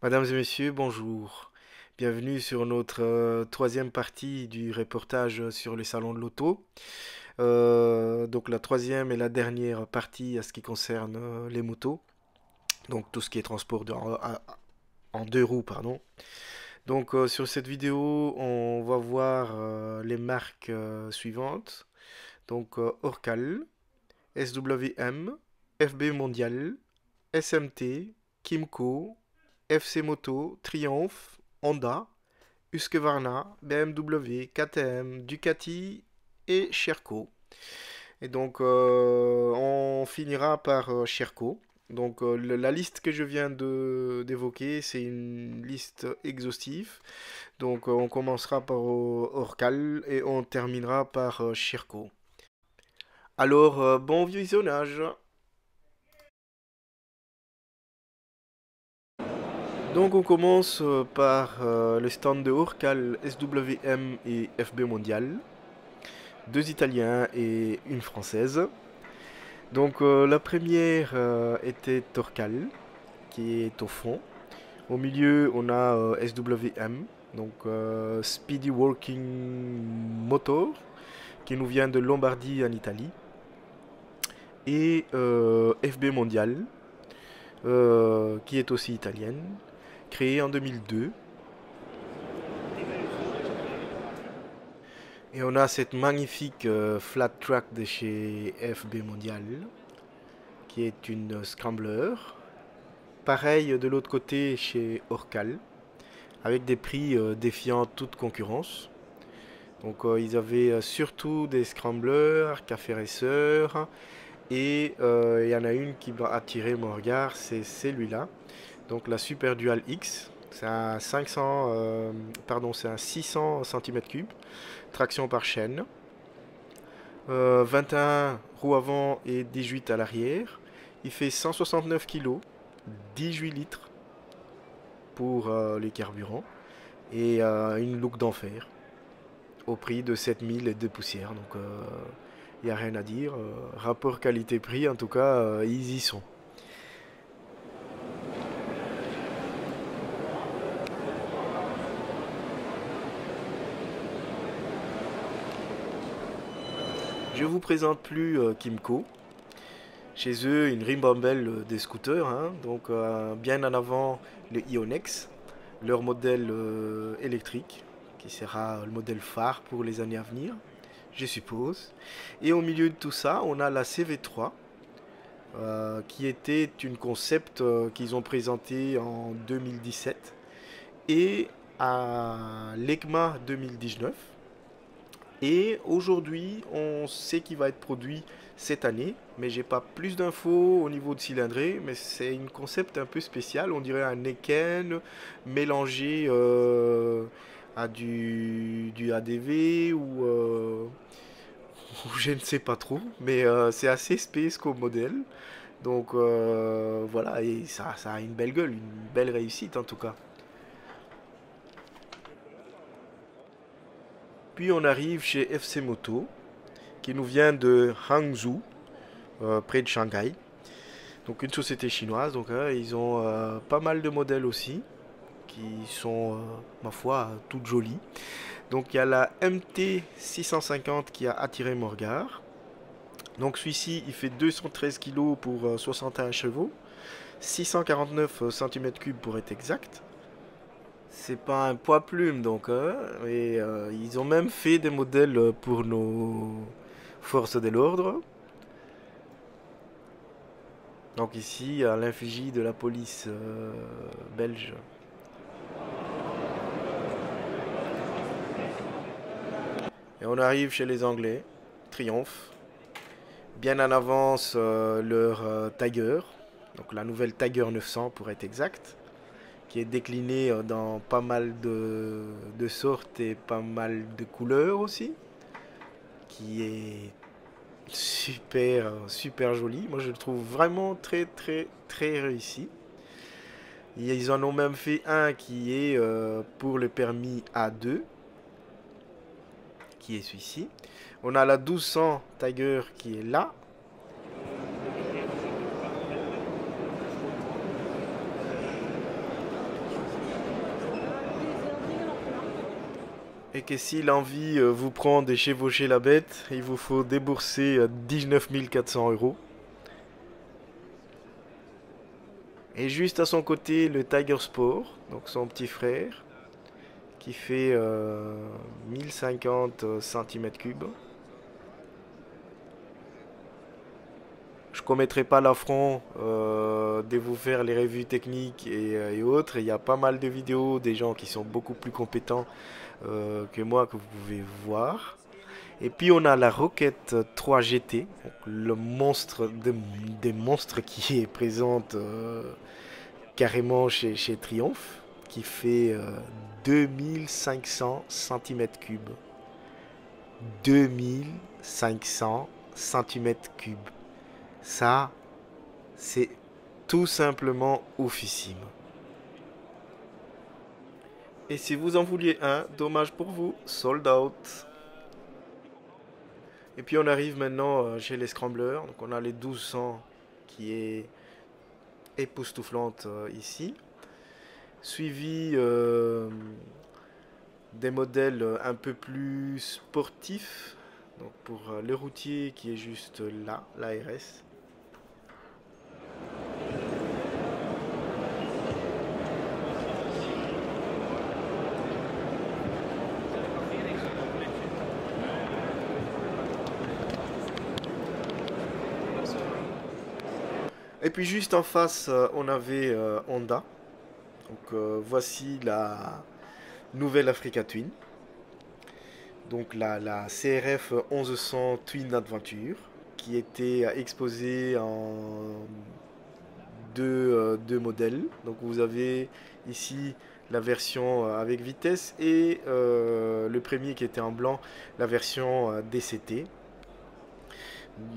Mesdames et messieurs, bonjour. Bienvenue sur notre troisième partie du reportage sur les salons de l'auto. Donc la troisième et la dernière partie à ce qui concerne les motos. Donc tout ce qui est transport en deux roues, pardon. Donc sur cette vidéo, on va voir les marques suivantes. Donc Orcal, SWM, FB Mondial, SMT, Kimco, FC Moto, Triumph, Honda, Husqvarna, BMW, KTM, Ducati et Sherco. Et donc on finira par Sherco. Donc la liste que je viens d'évoquer, c'est une liste exhaustive. Donc on commencera par Orcal et on terminera par Sherco. Alors bon visionnage. Donc on commence par le stand de Orcal, SWM et FB Mondial. Deux Italiens et une Française. Donc la première était Torcal, qui est au fond. Au milieu, on a SWM, donc Speedy Working Motor, qui nous vient de Lombardie en Italie. Et FB Mondial, qui est aussi italienne, créée en 2002. Et on a cette magnifique flat track de chez FB Mondial, qui est une scrambler. Pareil de l'autre côté chez Orcal, avec des prix défiant toute concurrence. Donc ils avaient surtout des scramblers, café racer, et il y en a une qui m'a attiré mon regard, c'est celui-là. Donc la Super Dual X, c'est un 500, c'est un 600 cm3, traction par chaîne, 21 roues avant et 18 à l'arrière. Il fait 169 kg, 18 litres pour les carburants et une look d'enfer au prix de 7000 et de poussières. Donc il n'y a rien à dire. Rapport qualité-prix, en tout cas, ils y sont. Je vous présente plus Kimco. Chez eux, une ribambelle des scooters, hein. Donc bien en avant le Ionex, leur modèle électrique, qui sera le modèle phare pour les années à venir, je suppose. Et au milieu de tout ça, on a la CV3, qui était une concept qu'ils ont présenté en 2017 et à l'ECMA 2019. Et aujourd'hui, on sait qu'il va être produit cette année, mais j'ai pas plus d'infos au niveau de cylindrée, mais c'est une concept un peu spécial, on dirait un Eken mélangé à du ADV ou je ne sais pas trop, mais c'est assez space comme modèle. Donc voilà, et ça a une belle gueule, une belle réussite en tout cas. Puis on arrive chez FC Moto, qui nous vient de Hangzhou, près de Shanghai. Donc une société chinoise, donc ils ont pas mal de modèles aussi, qui sont, ma foi, toutes jolies. Donc il y a la MT 650 qui a attiré mon regard. Donc celui-ci, il fait 213 kg pour 61 chevaux, 649 cm3 pour être exact. C'est pas un poids plume donc, et ils ont même fait des modèles pour nos forces de l'ordre. Donc ici, à l'infligie de la police belge. Et on arrive chez les Anglais, Triomphe. Bien en avance leur Tiger, donc la nouvelle Tiger 900 pour être exact, qui est déclinée dans pas mal de sortes et pas mal de couleurs aussi, qui est super, super joli. Moi je le trouve vraiment très très très réussi. Ils en ont même fait un qui est pour le permis A2, qui est celui-ci. On a la 1200 Tiger qui est là. Et que si l'envie vous prend de chevaucher la bête, il vous faut débourser 19 400 euros. Et juste à son côté, le Tiger Sport, donc son petit frère, qui fait 1050 cm3. Je ne commettrai pas l'affront de vous faire les revues techniques et autres. Il y a pas mal de vidéos des gens qui sont beaucoup plus compétents que moi que vous pouvez voir. Et puis on a la Rocket 3 GT, donc le monstre des monstres qui est présente carrément chez Triumph, qui fait 2500 cm3. 2500 cm3. Ça, c'est tout simplement oufissime. Et si vous en vouliez un, dommage pour vous, sold out. Et puis on arrive maintenant chez les scramblers. Donc on a les 1200 qui est époustouflante ici. Suivi des modèles un peu plus sportifs. Donc pour le routier qui est juste là, l'ARS. Et puis juste en face, on avait Honda. Donc voici la nouvelle Africa Twin. Donc la CRF 1100 Twin Adventure qui était exposée en deux modèles. Donc vous avez ici la version avec vitesse et le premier qui était en blanc, la version DCT.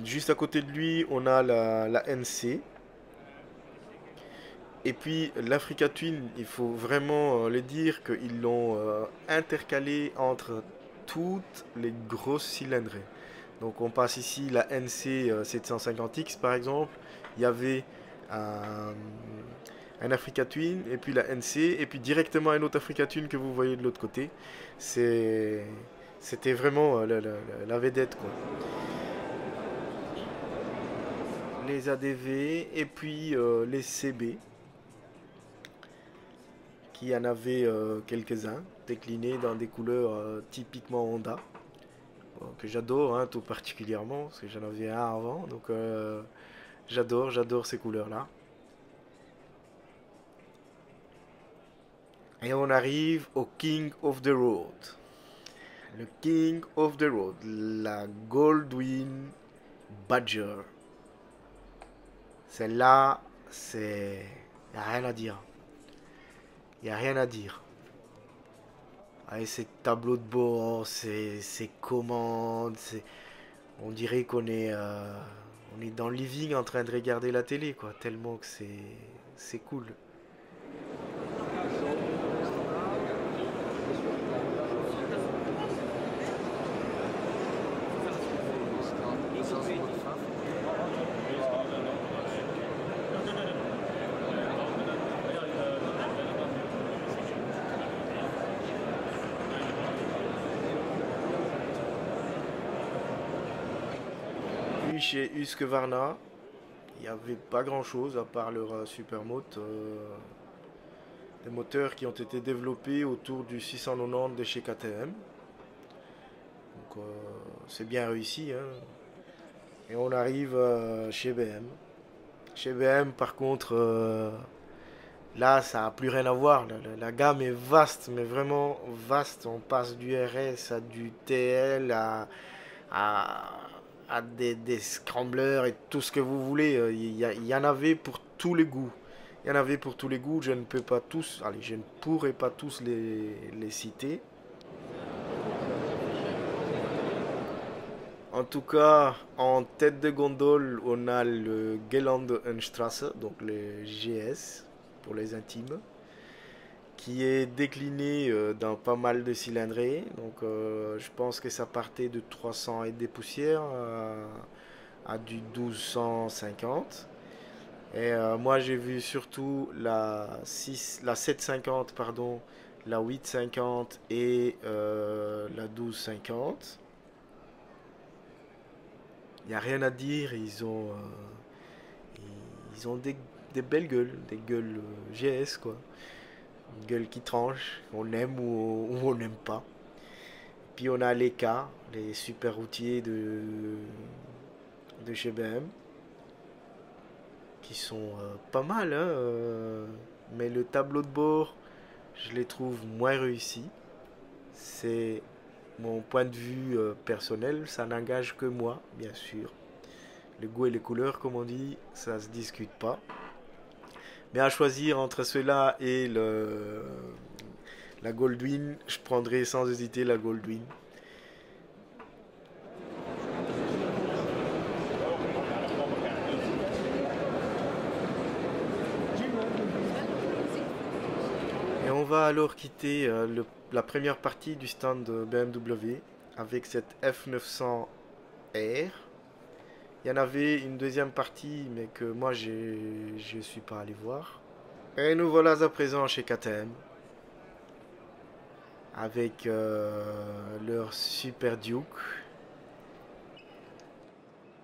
Juste à côté de lui, on a la NC. Et puis l'Africa Twin, il faut vraiment le dire qu'ils l'ont intercalé entre toutes les grosses cylindrées. Donc on passe ici la NC 750X par exemple. Il y avait un, un Africa Twin et puis la NC et puis directement un autre Africa Twin que vous voyez de l'autre côté. C'était vraiment la vedette quoi. Les ADV et puis les CB qui en avait quelques-uns déclinés dans des couleurs typiquement Honda que j'adore hein, tout particulièrement parce que j'en avais un avant donc j'adore ces couleurs là et on arrive au King of the Road, le King of the Road, la Goldwing Badger. Celle-là c'est y a rien à dire, y a rien à dire. Avec ces tableaux de bord, ces commandes, on dirait on est dans le living en train de regarder la télé, quoi, tellement que c'est cool. Puis chez Husqvarna, il n'y avait pas grand chose à part leur Supermoto. Des moteurs qui ont été développés autour du 690 de chez KTM. Donc c'est bien réussi. Hein. Et on arrive chez BM. Chez BM, par contre, là, ça n'a plus rien à voir. La gamme est vaste, mais vraiment vaste. On passe du RS à du TL à, à des scramblers et tout ce que vous voulez. Il y en avait pour tous les goûts. Il y en avait pour tous les goûts. Je ne peux pas tous, allez, je ne pourrais pas tous les citer. En tout cas, en tête de gondole, on a le Gelandenstrasse, donc le GS pour les intimes, qui est décliné dans pas mal de cylindrées. Donc je pense que ça partait de 300 et des poussières à du 1250. Et moi j'ai vu surtout la 750 pardon, la 850 et la 1250. Il n'y a rien à dire, ils ont des belles gueules, des gueules GS quoi. Une gueule qui tranche, on aime ou on n'aime pas. Puis on a les K, les super routiers de chez BM, qui sont pas mal, hein, mais le tableau de bord, je les trouve moins réussis. C'est mon point de vue personnel, ça n'engage que moi, bien sûr. Le goût et les couleurs, comme on dit, ça se discute pas. Mais à choisir entre ceux-là et la Goldwyn, je prendrai sans hésiter la Goldwyn. Et on va alors quitter la première partie du stand de BMW avec cette F900R. Il y en avait une deuxième partie, mais que moi je ne suis pas allé voir. Et nous voilà à présent chez KTM avec leur Super Duke,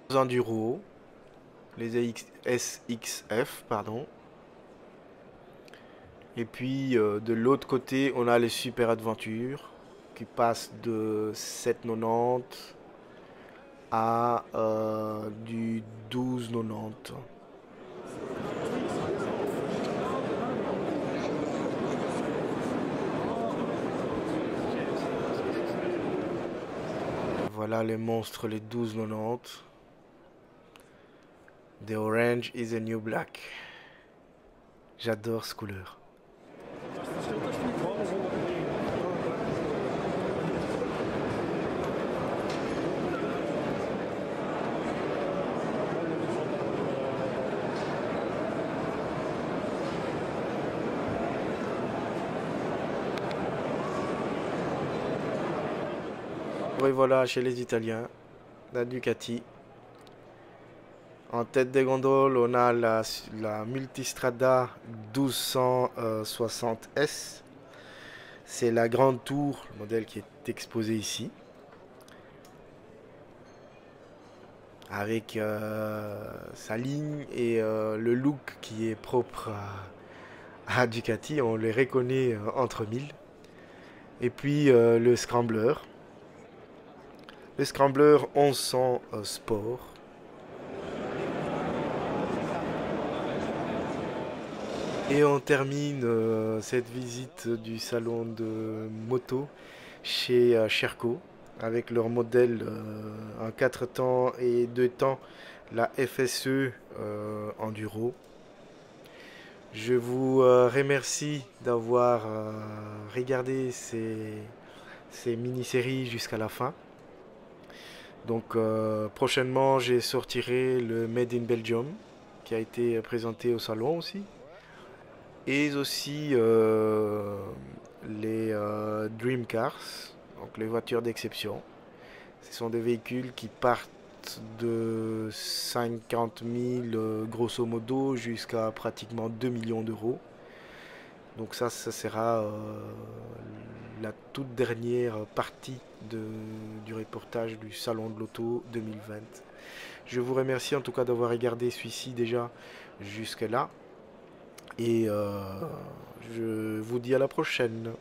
les Enduro, les SXF, pardon. Et puis de l'autre côté, on a les Super Adventure qui passent de 790 à du 1290. Voilà les monstres, les 1290. The orange is the new black. J'adore ce couleur. Et voilà chez les Italiens, la Ducati. En tête des gondoles, on a la Multistrada 1260S. C'est la grande tour, le modèle qui est exposé ici. Avec sa ligne et le look qui est propre à Ducati, on les reconnaît entre mille. Et puis le Scrambler. Le Scrambler 1100 Sport. Et on termine cette visite du salon de moto chez Sherco avec leur modèle en 4 temps et 2 temps, la FSE Enduro. Je vous remercie d'avoir regardé ces mini-séries jusqu'à la fin. Donc prochainement, je sortirai le Made in Belgium qui a été présenté au salon aussi. Et aussi les Dream Cars, donc les voitures d'exception. Ce sont des véhicules qui partent de 50 000 grosso modo jusqu'à pratiquement 2 millions d'euros. Donc ça sera la toute dernière partie du reportage du Salon de l'Auto 2020. Je vous remercie en tout cas d'avoir regardé celui-ci déjà jusque là. Et je vous dis à la prochaine.